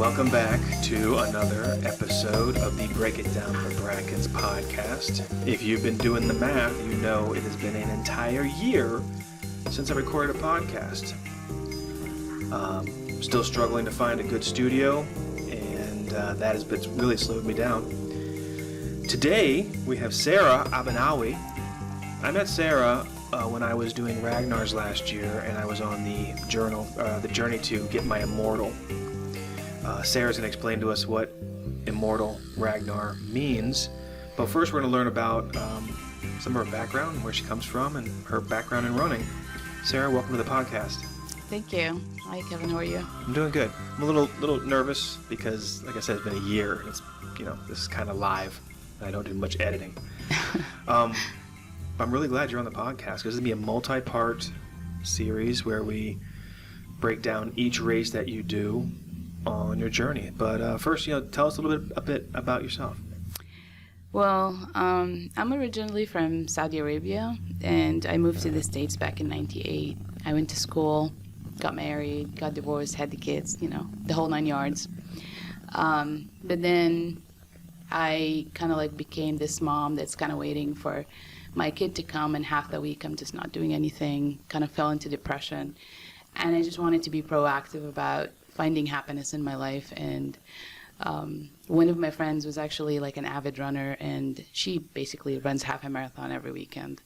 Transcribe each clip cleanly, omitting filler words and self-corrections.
Welcome back to another episode of the Break It Down for Brackens podcast. If you've been doing the math, you know it has been an entire year since I recorded a podcast. Still struggling to find a good studio, and that has really slowed me down. Today, we have Sarah Albanawi. I met Sarah when I was doing Ragnars last year, and I was on the journey to get my Immortal. Sarah's going to explain to us what Immortal Ragnar means, but first we're going to learn about some of her background, where she comes from, and her background in running. Sarah, welcome to the podcast. Thank you. Hi, Kevin. How are you? I'm doing good. I'm a little nervous because, like I said, it's been a year. And this is kind of live, and I don't do much editing. I'm really glad you're on the podcast because this is going to be a multi-part series where we break down each race that you do on your journey. But first, tell us a bit about yourself. Well, I'm originally from Saudi Arabia, and I moved to the States back in '98. I went to school, got married, got divorced, had the kids, the whole 9 yards. But then I kind of became this mom that's kind of waiting for my kid to come, and half the week I'm just not doing anything, kind of fell into depression. And I just wanted to be proactive about finding happiness in my life. And one of my friends was actually an avid runner, and she basically runs half a marathon every weekend.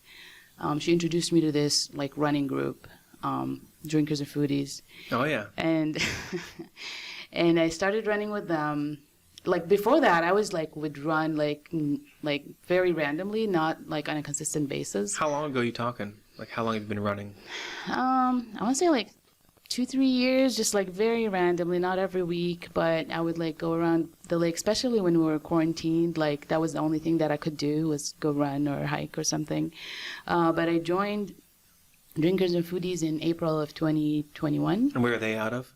She introduced me to this running group, Drinkers and Foodies. Oh yeah. And and I started running with them. Before that, I would run very randomly, not on a consistent basis. How long ago are you talking? How long have you been running? I want to say 2-3 years, just very randomly, not every week, but I would go around the lake, especially when we were quarantined. That was the only thing that I could do, was go run or hike or something. But I joined Drinkers and Foodies in April of 2021. And where are they out of?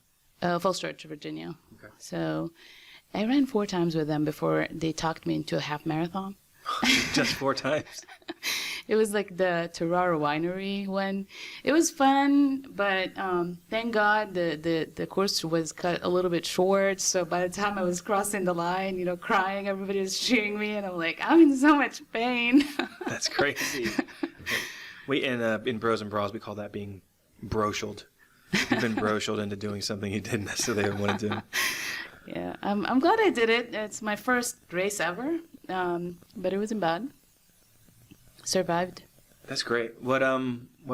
Falls Church, Virginia. Okay. So I ran 4 times with them before they talked me into a half marathon. Just 4 times? It was the Terrara Winery one. It was fun, but thank God the course was cut a little bit short. So by the time I was crossing the line, crying, everybody was cheering me, and I'm in so much pain. That's crazy. In Bros and Bras, we call that being brochuled. You've been brochuled into doing something you didn't necessarily want to do. Yeah, I'm glad I did it. It's my first race ever, but it wasn't bad. Survived. That's great. What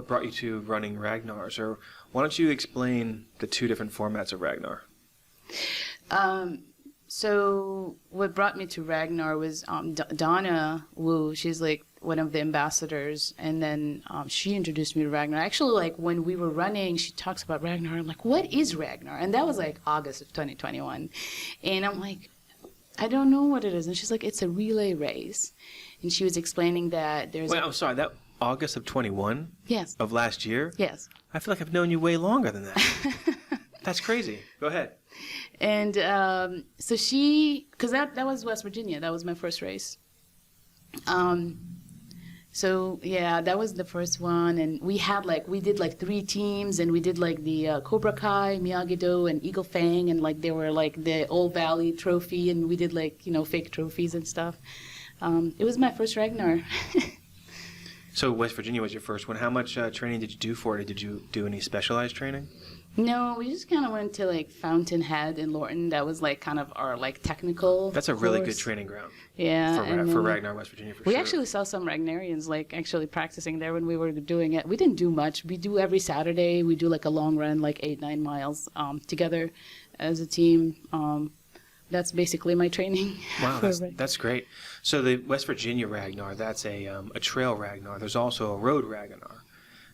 brought you to running Ragnars? Or why don't you explain the 2 different formats of Ragnar? So what brought me to Ragnar was Donna Wu. She's one of the ambassadors, and then she introduced me to Ragnar. Actually, when we were running, she talks about Ragnar. I'm like, what is Ragnar? And that was August of 2021. And I'm like, I don't know what it is. And she's like, it's a relay race. And she was explaining that there's... Wait, I'm sorry, that August of 21? Yes. Of last year? Yes. I feel like I've known you way longer than that. That's crazy. Go ahead. And so because that was West Virginia. That was my first race. So yeah, that was the first one. And we had we did 3 teams, and we did the Cobra Kai, Miyagi-Do, and Eagle Fang, and they were the Old Valley trophy, and we did fake trophies and stuff. It was my first Ragnar. So West Virginia was your first one. How much training did you do for it? Did you do any specialized training? No, we just kind of went to Fountainhead in Lorton. That was kind of our technical. That's a really good training ground. Yeah, for Ragnar, West Virginia, for sure. We actually saw some Ragnarians actually practicing there when we were doing it. We didn't do much. We do every Saturday. We do a long run, 8-9 miles together as a team. That's basically my training. Wow, that's great. So the West Virginia Ragnar, that's a trail Ragnar. There's also a road Ragnar.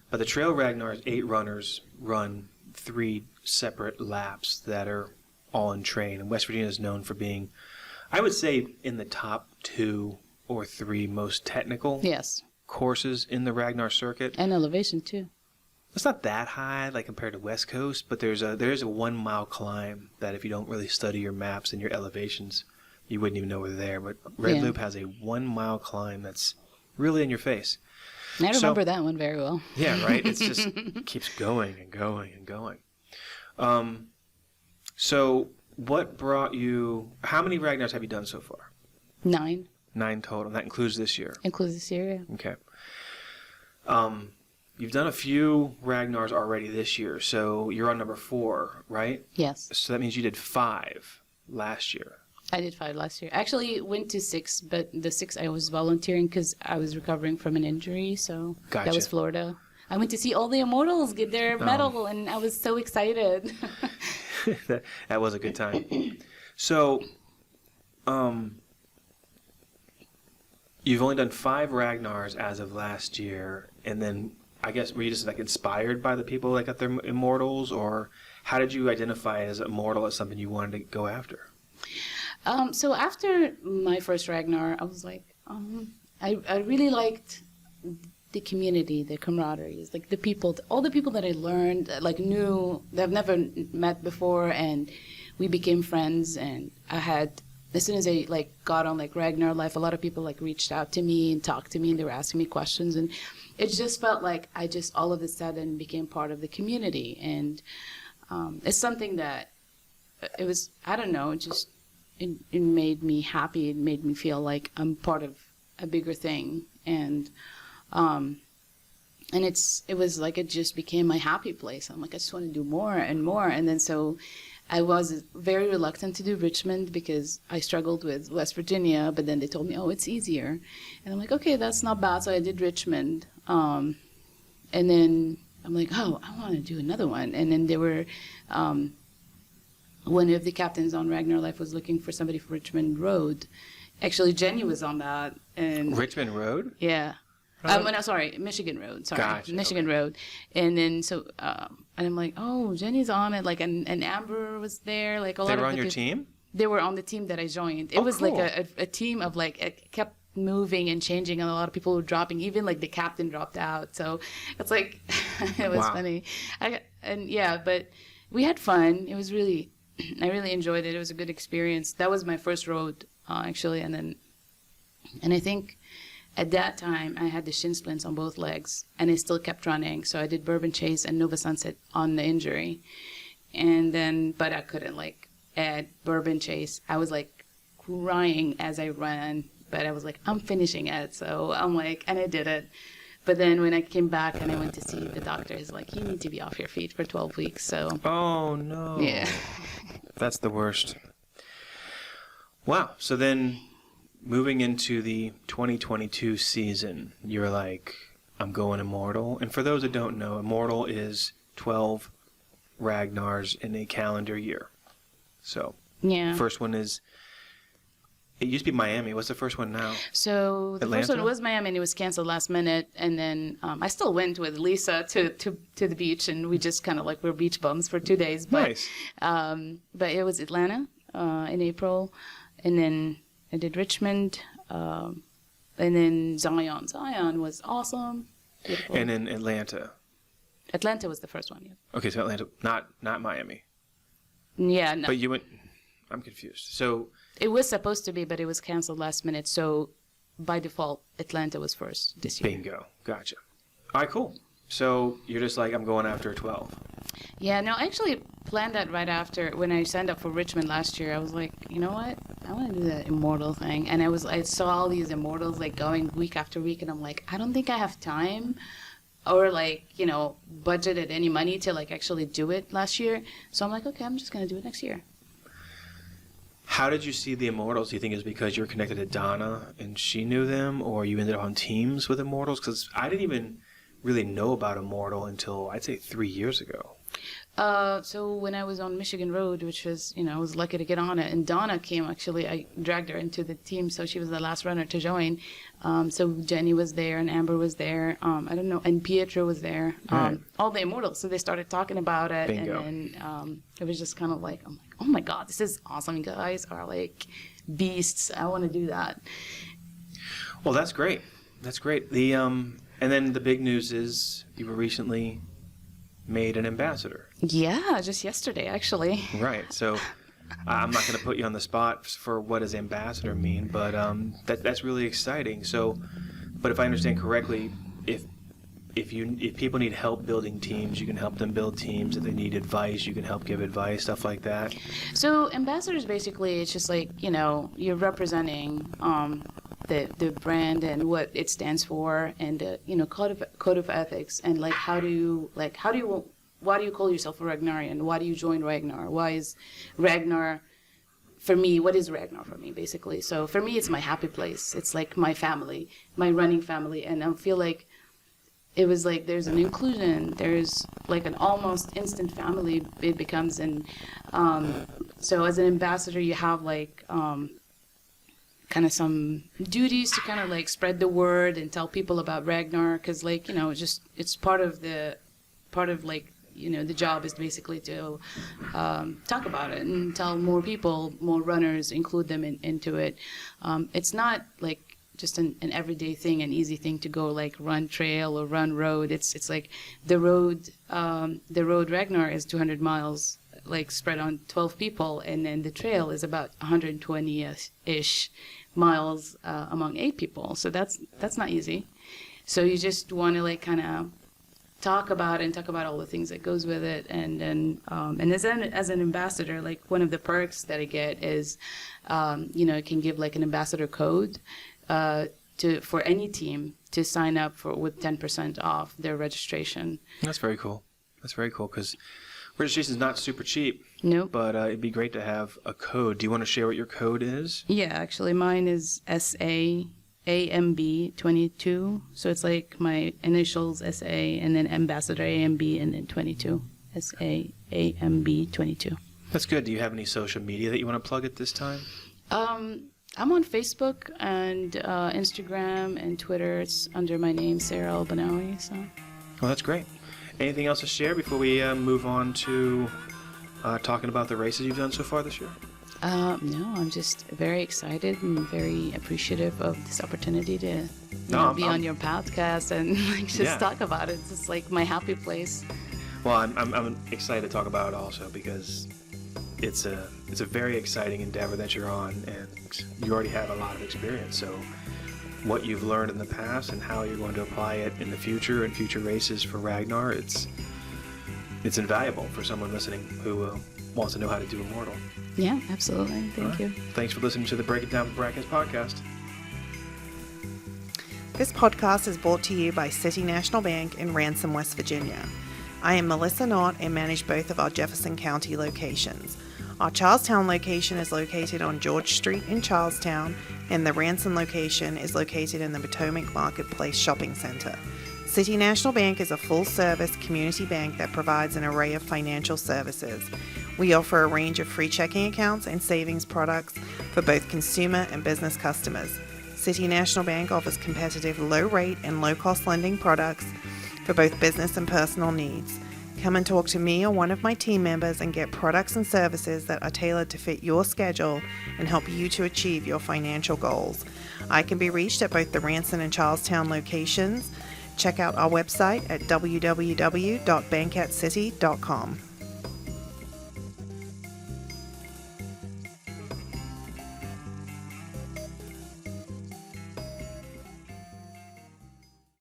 But the trail Ragnar, 8 runners run 3 separate laps that are all in train. And West Virginia is known for being, I would say, in the top 2 or 3 most technical courses in the Ragnar circuit. And elevation, too. It's not that high, compared to West Coast, but there is a 1-mile climb that if you don't really study your maps and your elevations, you wouldn't even know we're there. But Red Loop has a 1-mile climb that's really in your face. I remember that one very well. Yeah, right? It just keeps going and going and going. So what brought you? How many Ragnars have you done so far? 9. 9 total. And that includes this year. Includes this year, yeah. Okay. You've done a few Ragnars already this year, so you're on number 4, right? Yes. So that means you did 5 last year. I did 5 last year. Actually, went to 6, but the 6 I was volunteering because I was recovering from an injury, so Gotcha. that was Florida. I went to see all the Immortals get their medal, and I was so excited. That was a good time. So, you've only done 5 Ragnars as of last year, and then I guess were you just like inspired by the people that got their Immortals, or how did you identify as Immortal as something you wanted to go after? So after my first Ragnar, I was like, I really liked the community, the camaraderie, it's like the people, all the people that I learned, like knew, that I've never met before, and we became friends. And I had, as soon as I like got on like Ragnar Life, a lot of people like reached out to me and talked to me, and they were asking me questions, and it just felt like I just all of a sudden became part of the community. And it's something that it was, I don't know, it made me happy. It made me feel like I'm part of a bigger thing. And it was like it just became my happy place. I'm like, I just want to do more and more. And then so I was very reluctant to do Richmond because I struggled with West Virginia, but then they told me, oh, it's easier. And I'm like, okay, that's not bad. So I did Richmond. And then I'm like, oh, I want to do another one. And then there were, one of the captains on Ragnar Life was looking for somebody for Richmond Road. Actually, Jenny was on that. And Richmond Road? Yeah. No, sorry, Michigan Road. Sorry, Gotcha, Michigan Road. And then so, and I'm like, oh, Jenny's on it. Like, and Amber was there. Like a lot of. They were on your team? They were on the team that I joined. It was cool. like a team of like it kept moving and changing, and a lot of people were dropping. Even like the captain dropped out. So it's like it was funny. But we had fun. It was really, I really enjoyed it. It was a good experience. That was my first road actually, and I think. At that time, I had the shin splints on both legs, and I still kept running. So I did Bourbon Chase and Nova Sunset on the injury. And then, but I couldn't, like, at Bourbon Chase, I was, like, crying as I ran. But I was like, I'm finishing it. So I'm like, and I did it. But then when I came back and I went to see the doctor, he's like, you need to be off your feet for 12 weeks. So. Oh, no. Yeah. That's the worst. Wow. So then... moving into the 2022 season, you're like, I'm going Immortal. And for those that don't know, Immortal is 12 Ragnars in a calendar year. So, yeah. First one is, it used to be Miami. What's the first one now? So the Atlanta? first one was Miami, and it was canceled last minute. And then I still went with Lisa to the beach, and we just kind of like were beach bums for 2 days. But, Nice. But it was Atlanta in April, and then I did Richmond, and then Zion. Zion was awesome. Beautiful. And in Atlanta. Atlanta was the first one, yeah. Okay, so Atlanta, not Miami. Yeah, no. But you went, I'm confused. So. It was supposed to be, but it was canceled last minute. So by default, Atlanta was first this year. Bingo. Gotcha. All right, cool. So you're just like, I'm going after 12. Yeah, no, I actually planned that right after when I signed up for Richmond last year. I was like, you know what? I want to do that Immortal thing. And I saw all these Immortals like going week after week, and I'm like, I don't think I have time or like, you know, budgeted any money to like actually do it last year. So I'm like, okay, I'm just going to do it next year. How did you see the Immortals? Do you think it was because you were connected to Donna and she knew them, or you ended up on teams with Immortals? Because I didn't even really know about Immortal until I'd say 3 years ago. So when I was on Michigan Road, which was, you know, I was lucky to get on it, and Donna came, actually, I dragged her into the team, so she was the last runner to join. So Jenny was there, and Amber was there, I don't know, and Pietro was there, Right. all the Immortals. So they started talking about it, Bingo. and then it was just kind of like, I'm like, oh my God, this is awesome. You guys are like beasts. I want to do that. Well, that's great. That's great. And then the big news is you were recently made an ambassador. Yeah, just yesterday, actually. Right. So I'm not going to put you on the spot for what does ambassador mean, but that's really exciting. So, but if I understand correctly, if if people need help building teams, you can help them build teams. If they need advice, you can help give advice, stuff like that. So ambassadors, basically, it's just like, you're representing the brand and what it stands for, and code of ethics, and like why do you call yourself a Ragnarian? Why do you join Ragnar? Why is Ragnar for me? What is Ragnar for me, basically? So for me, it's my happy place. It's like my family, my running family, and I feel like it was like there's an inclusion, there's like an almost instant family it becomes. And so as an ambassador, you have like kind of some duties to kind of like spread the word and tell people about Ragnar, because like, it's part of the job is basically to talk about it and tell more people, more runners, include them into it. It's not like just an everyday thing, an easy thing to go like run trail or run road. It's like the road Ragnar is 200 miles, like spread on 12 people, and then the trail is about 120-ish miles among 8 people. So that's not easy. So you just want to like kind of talk about all the things that goes with it, and then and as an ambassador, like one of the perks that I get is it can give like an ambassador code for any team to sign up with 10% off their registration. That's very cool. Because registration is not super cheap. Nope. But it'd be great to have a code. Do you want to share what your code is? Yeah, actually mine is SAAMB22. So it's like my initials SA and then Ambassador AMB and then 22. SAAMB22. That's good. Do you have any social media that you want to plug at this time? I'm on Facebook and Instagram and Twitter. It's under my name, Sarah Albanawi. So. Well, that's great. Anything else to share before we move on to talking about the races you've done so far this year? No, I'm just very excited and very appreciative of this opportunity to be on your podcast and like just talk about it. It's just like my happy place. Well, I'm excited to talk about it also because it's a very exciting endeavor that you're on, and you already have a lot of experience. So what you've learned in the past and how you're going to apply it in the future and future races for Ragnar, it's invaluable for someone listening who wants to know how to do Immortal. Yeah, absolutely. Thank you. Thanks for listening to the Break It Down with Brackens podcast. This podcast is brought to you by City National Bank in Ransom, West Virginia. I am Melissa Knott and manage both of our Jefferson County locations. Our Charlestown location is located on George Street in Charlestown, and the Ransom location is located in the Potomac Marketplace Shopping Center. City National Bank is a full-service community bank that provides an array of financial services. We offer a range of free checking accounts and savings products for both consumer and business customers. City National Bank offers competitive low-rate and low-cost lending products for both business and personal needs. Come and talk to me or one of my team members and get products and services that are tailored to fit your schedule and help you to achieve your financial goals. I can be reached at both the Ransom and Charlestown locations. Check out our website at www.bankatscity.com.